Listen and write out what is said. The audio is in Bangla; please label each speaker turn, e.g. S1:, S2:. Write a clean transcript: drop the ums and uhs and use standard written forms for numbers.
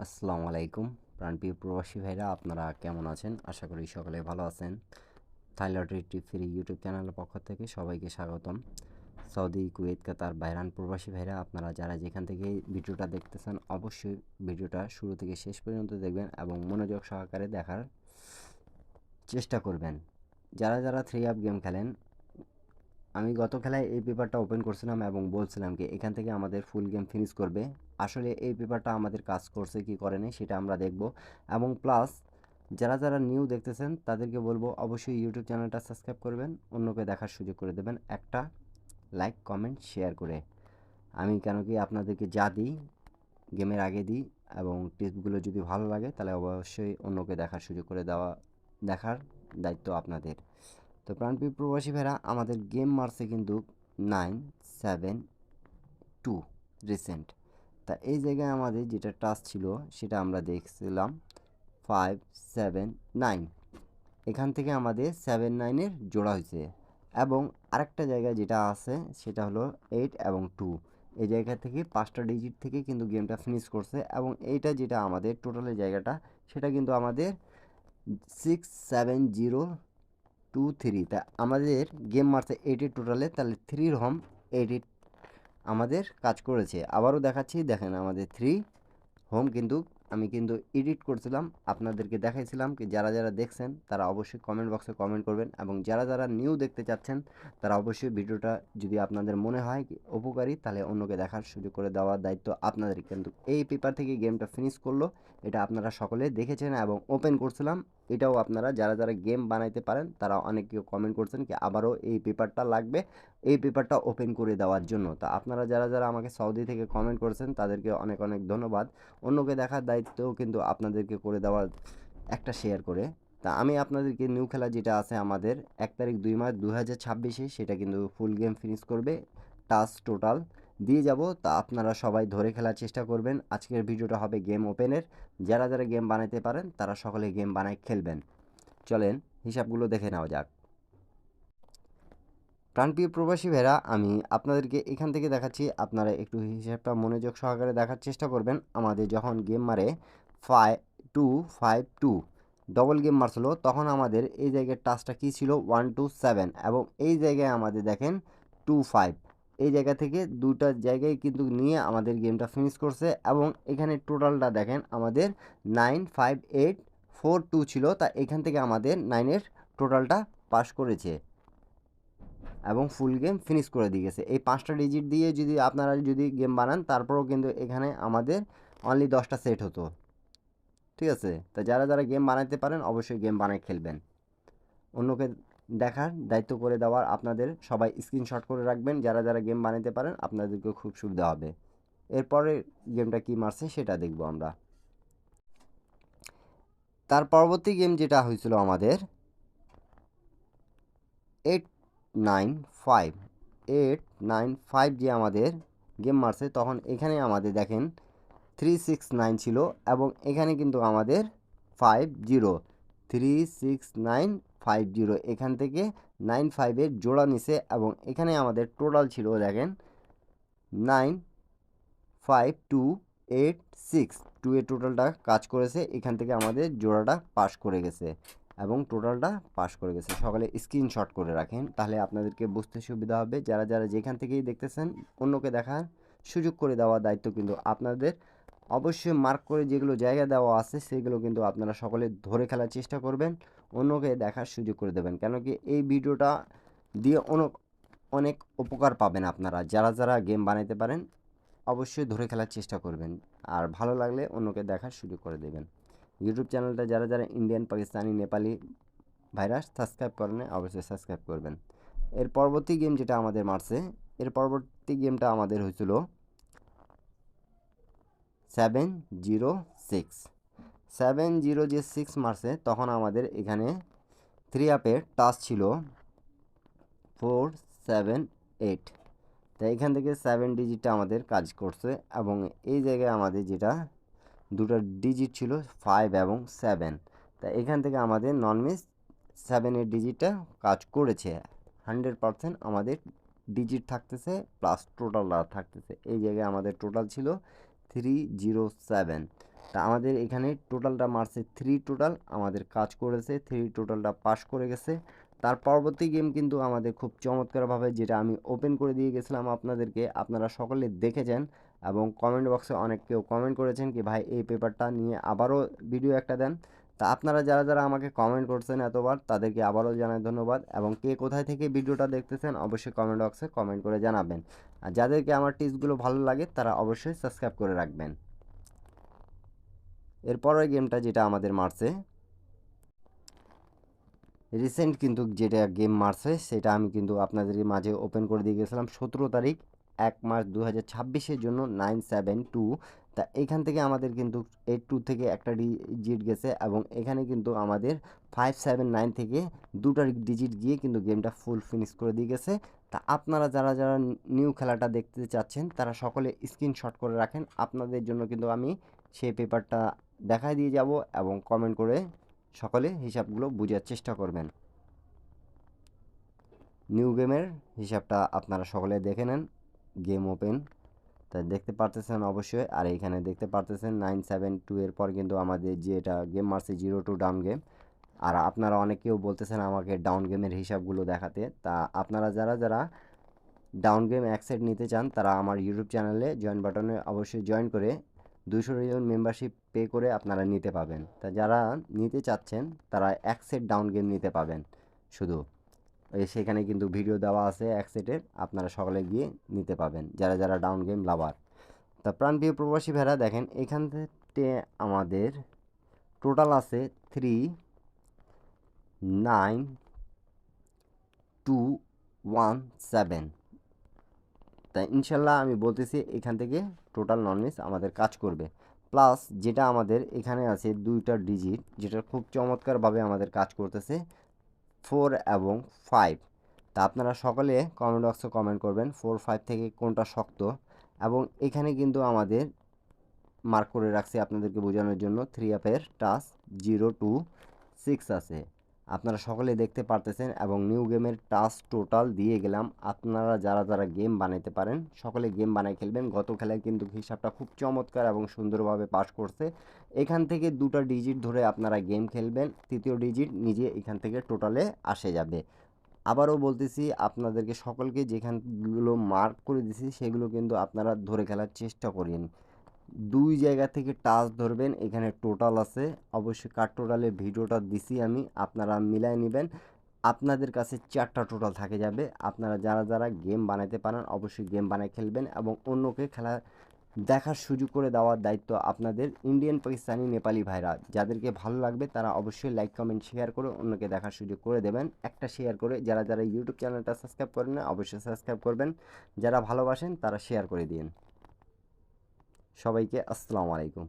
S1: আসসালামু আলাইকুম প্রাণপ্রিয় প্রবাসী ভাইরা, আপনারা কেমন আছেন? আশা করি সকলে ভালো আছেন। থাইল্যান্ড টিপ ফ্রি ইউটিউব চ্যানেলের পক্ষ থেকে সবাইকে স্বাগতম। সৌদি, কুয়েত, কাতার, বাহরান প্রবাসী ভাইরা, আপনারা যারা যেখান থেকে ভিডিওটা দেখতেছেন অবশ্যই ভিডিওটা শুরু থেকে শেষ পর্যন্ত দেখবেন এবং মনোযোগ সহকারে দেখার চেষ্টা করবেন। যারা যারা থ্রি আপ গেম খেলেন, আমি গত খেলায় এই পেপারটা ওপেন করছিলাম এবং বলছিলাম কি এখান থেকে আমাদের ফুল গেম ফিনিশ করবে। আসলে এই পেপারটা আমাদের কাজ করছে কি করেনি সেটা আমরা দেখব। এবং প্লাস যারা যারা নিউ দেখতেছেন তাদেরকে বলবো অবশ্যই ইউটিউব চ্যানেলটা সাবস্ক্রাইব করবেন, অন্যকে দেখার সুযোগ করে দেবেন একটা লাইক কমেন্ট শেয়ার করে। আমি কেন কি আপনাদেরকে যা দিই গেমের আগে দিই, এবং টিপসগুলো যদি ভালো লাগে তাহলে অবশ্যই অন্যকে দেখার সুযোগ করে দেখার দায়িত্ব আপনাদের। তো প্রাণপ্রিয় প্রবাসী ভাইরা, আমাদের গেম মারছে কিন্তু 972 রিসেন্ট। তা এই জায়গায় আমাদের যেটা টাচ ছিল সেটা আমরা দেখছিলাম 579। এখান থেকে আমাদের 79-এর জোড়া হয়েছে। এবং আরেকটা জায়গায় যেটা আছে সেটা হলো 8 এবং 2। এই জায়গা থেকে 5টা ডিজিট থেকে কিন্তু গেমটা ফিনিশ করছে। এবং এইটা যেটা আমাদের টোটালের জায়গাটা সেটা কিন্তু আমাদের 67023। তা আমাদের গেম মারছে 80 টোটালে, তাহলে 3 হোম 80 আমাদের কাজ করেছে। আবারও দেখাচ্ছি, দেখেন আমাদের 3 হোম কিন্তু আমি কিন্তু এডিট করছিলাম, আপনাদেরকে দেখাইছিলাম কি যারা যারা দেখছেন তারা অবশ্যই কমেন্ট বক্সে কমেন্ট করবেন। এবং যারা যারা নিউ দেখতে চাচ্ছেন তারা অবশ্যই ভিডিওটা যদি আপনাদের মনে হয় কি উপকারী তাহলে অন্যকে দেখার সুযোগ করে দেওয়ার দায়িত্ব আপনাদের। কিন্তু এই পেপার থেকে গেমটা ফিনিশ করলো, এটা আপনারা সকলে দেখেছেন এবং ওপেন করছিলাম। এটাও আপনারা যারা যারা গেম বানাইতে পারেন তারা অনেক কেউ কমেন্ট করছেন কি আবারও এই পেপারটা লাগবে, এই পেপারটা ওপেন করে দেওয়ার জন্য। তা আপনারা যারা যারা আমাকে সৌদি থেকে কমেন্ট করেছেন তাদেরকে অনেক অনেক ধন্যবাদ। অন্যকে দেখার দায়িত্বও কিন্তু আপনাদেরকে করে দেওয়ার একটা শেয়ার করে। তা আমি আপনাদেরকে নিউ খেলা যেটা আছে আমাদের 1 তারিখ 2 মাস 2026-এ সেটা কিন্তু ফুল গেম ফিনিশ করবে, টাস্ক টোটাল দিয়ে যাব। তা আপনারা সবাই ধরে খেলার চেষ্টা করবেন। আজকের ভিডিওটা হবে গেম ওপেনের। যারা যারা গেম বানাইতে পারেন তারা সকলে গেম বানায় খেলবেন। চলেন হিসাবগুলো দেখে নেওয়া যাক। প্রাণপ্রিয় প্রবাসী ভাইরা, আমি আপনাদেরকে এখান থেকে দেখাচ্ছি, আপনারা একটু হিসাবটা মনোযোগ সহকারে দেখার চেষ্টা করবেন। আমাদের যখন গেম মারে 5252 ডবল গেম মারছিল তখন আমাদের এই জায়গায় টাচটা কী ছিল 127, এবং এই জায়গায় আমাদের দেখেন 25। এই জায়গা থেকে দুটা জায়গায় কিন্তু নিয়ে আমাদের গেমটা ফিনিশ করছে। এবং এখানে টোটালটা দেখেন আমাদের 95842 ছিল। তা এখান থেকে আমাদের 9-এর টোটালটা পাস করেছে এবং ফুল গেম ফিনিশ করে দিয়ে গেছে। এই 5টা ডিজিট দিয়ে যদি আপনারা যদি গেম বানান তারপরেও কিন্তু এখানে আমাদের অনলি 10টা সেট হতো। ঠিক আছে, তা যারা যারা গেম বানাইতে পারেন অবশ্যই গেম বানায় খেলবেন। অন্যকে দেখার দায়িত্ব করে দেওয়ার আপনাদের সবাই স্ক্রিনশট করে রাখবেন। যারা যারা গেম বানাইতে পারেন আপনাদেরকে খুব সুবিধা হবে। এরপরে গেমটা কি মারছে সেটা দেখব আমরা। তার পরবর্তী গেম যেটা হয়েছিল আমাদের 895 895 যে আমাদের গেম মারছে তখন এখানে আমাদের দেখেন 369 ছিল। এবং এখানে কিন্তু আমাদের 50 36950 এখান থেকে 95-এর জোড়া নিছে। এবং এখানে আমাদের টোটাল ছিল দেখেন 95286 এর টোটালটা কাজ করেছে। এখান থেকে আমাদের জোড়াটা পাস করে গেছে এবং টোটালটা পাস করে গেছে। সকালে স্ক্রিনশট করে রাখেন, তাহলে আপনাদেরকে বুঝতে সুবিধা হবে। যারা যারা যেখান থেকেই দেখতেছেন অন্যকে দেখার সুযোগ করে দেওয়ার দায়িত্ব কিন্তু আপনাদের। অবশ্যই মার্ক করে যেগুলো জায়গা দেওয়া আছে সেগুলো কিন্তু আপনারা সকলে ধরে খেলার চেষ্টা করবেন, অন্যকে দেখার সুযোগ করে দেবেন। কেন কি এই ভিডিওটা দিয়ে অনেক উপকার পাবেন আপনারা। যারা যারা গেম বানাইতে পারেন অবশ্যই ধরে খেলার চেষ্টা করবেন, আর ভালো লাগলে অন্যকে দেখার সুযোগ করে দেবেন। ইউটিউব চ্যানেলটা যারা যারা Indian, Pakistani, Nepali virus subscribe করেন অবশ্যই সাবস্ক্রাইব করবেন। এর পরবর্তী গেম যেটা আমাদের মারছে, এর পরবর্তী গেমটা আমাদের হয়েছিল 706। 706 মারছে তখন আমাদের এখানে 3 আপের টাচ ছিল 478। তাই এখান থেকে 7 ডিজিটটা আমাদের কাজ করছে। এবং এই জায়গায় আমাদের যেটা দুটো ডিজিট ছিল 5 এবং 7, তাই এখান থেকে আমাদের নন মিস 7-এর ডিজিটটা কাজ করেছে। 100% আমাদের ডিজিট থাকতেছে প্লাস টোটাল থাকতেছে। এই জায়গায় আমাদের টোটাল ছিল 307। তা আমাদের এখানে টোটালটা মারছে 3 টোটাল, আমাদের কাজ করেছে 3 টোটালটা পাস করে গেছে। তার পরবর্তী গেম কিন্তু আমাদের খুব চমৎকারভাবে, যেটা আমি ওপেন করে দিয়ে গেছিলাম আপনাদেরকে, আপনারা সকলে দেখেছেন এবং কমেন্ট বক্সে অনেক কেউ কমেন্ট করেছেন কি ভাই এই পেপারটা নিয়ে আবারও ভিডিও একটা দেন। তা আপনারা যারা যারা আমাকে কমেন্ট করছেন এতবার, তাদেরকে আবারও জানাই ধন্যবাদ। এবং কে কোথায় থেকে ভিডিওটা দেখতেছেন অবশ্যই কমেন্ট বক্সে কমেন্ট করে জানাবেন। আর যাদেরকে আমার টিপসগুলো ভালো লাগে তারা অবশ্যই সাবস্ক্রাইব করে রাখবেন। এরপরের গেমটা যেটা আমাদের মারছে রিসেন্ট, কিন্তু যেটা গেম মারছে সেটা আমি কিন্তু আপনাদের মাঝে ওপেন করে দিয়ে গেছিলাম 17 তারিখ 1 মার্চ 2026-এর জন্য 972। তা এইখান থেকে আমাদের কিন্তু 82 থেকে একটা ডিজিট গেছে এবং এখানে কিন্তু আমাদের 579 থেকে দুটা ডিজিট গিয়ে কিন্তু গেমটা ফুল ফিনিশ করে দিয়ে গেছে। তা আপনারা যারা যারা নিউ খেলাটা দেখতে চাচ্ছেন তারা সকলে স্ক্রিনশট করে রাখেন, আপনাদের জন্য কিন্তু আমি সেই পেপারটা দেখাই দিয়ে যাব এবং কমেন্ট করে সকলে হিসাবগুলো বোঝার চেষ্টা করবেন। নিউ গেমের হিসাবটা আপনারা সকলে দেখে নেন, গেম ওপেন তা দেখতে পারতেছেন অবশ্যই। আর এইখানে দেখতে পারতেছেন 972 এর পর কিন্তু আমাদের যে এটা গেম মারছে 02 ডাউন গেম। আর আপনারা অনেকেও বলতেছেন আমাকে ডাউন গেমের হিসাবগুলো দেখাতে। তা আপনারা যারা যারা ডাউন গেম এক সেট নিতে চান তারা আমার ইউটিউব চ্যানেলে জয়েন বাটনে অবশ্যই জয়েন করে 200 রিয়াল মেম্বারশিপ পে করে আপনারা নিতে পাবেন। তা যারা নিতে চাচ্ছেন তারা এক সেট ডাউন গেম নিতে পাবেন শুধু। সেখানে কিন্তু ভিডিও দেওয়া আছে এক সেটের, আপনারা সকলে গিয়ে নিতে পাবেন যারা যারা ডাউন গেম লাভার। তা প্রাণপ্রিয় প্রবাসী ভাইরা দেখেন এখান থেকে আমাদের টোটাল আছে 39217। তাই ইনশাল্লাহ আমি বলতেছি এখান থেকে টোটাল নন মিস আমাদের কাজ করবে। প্লাস যেটা আমাদের এখানে আছে দুইটা ডিজিট, যেটা খুব চমৎকারভাবে আমাদের কাজ করতেছে 4 এবং 5। তা আপনারা সকলে কমেন্ট বক্সে কমেন্ট করবেন 4 5 থেকে কোনটা শক্ত। এবং এখানে কিন্তু আমাদের মার্ক করে রাখছি আপনাদেরকে বোঝানোর জন্য 3 অ্যাপের টাচ 0 2 6 আছে, আপনারা সকলে দেখতে পারতেছেন। এবং নিউ গেমের টাচ টোটাল দিয়ে গেলাম। আপনারা যারা যারা গেম বানাইতে পারেন সকলে গেম বানাই খেলবেন। গত খেলায় কিন্তু হিসাবটা খুব চমৎকার এবং সুন্দরভাবে পাস করছে। এখান থেকে দুটা ডিজিট ধরে আপনারা গেম খেলবেন, তৃতীয় ডিজিট নিজে এখান থেকে টোটালে আসে যাবে। আবারও বলতেছি আপনাদেরকে সকলকে যেখানগুলো মার্ক করে দিছি সেগুলো কিন্তু আপনারা ধরে খেলার চেষ্টা করেন। দুই জায়গা থেকে টাচ ধরবেন, এখানে টোটাল আছে অবশ্যই, কার টোটালের ভিডিওটা দিছি আমি, আপনারা মিলাই নেবেন। আপনাদের কাছে 4টা টোটাল থাকে যাবে। আপনারা যারা যারা গেম বানাইতে পারেন অবশ্যই গেম বানাই খেলবেন এবং অন্যকে খেলা দেখার সুযোগ করে দেওয়ার দায়িত্ব আপনাদের। ইন্ডিয়ান পাকিস্তানি নেপালি ভাইরা যাদেরকে ভালো লাগবে তারা অবশ্যই লাইক কমেন্ট শেয়ার করে অন্যকে দেখার সুযোগ করে দেবেন, একটা শেয়ার করে। যারা যারা ইউটিউব চ্যানেলটা সাবস্ক্রাইব করেন না অবশ্যই সাবস্ক্রাইব করবেন, যারা ভালোবাসেন তারা শেয়ার করে দিন। সবাইকে আসসালামু আলাইকুম।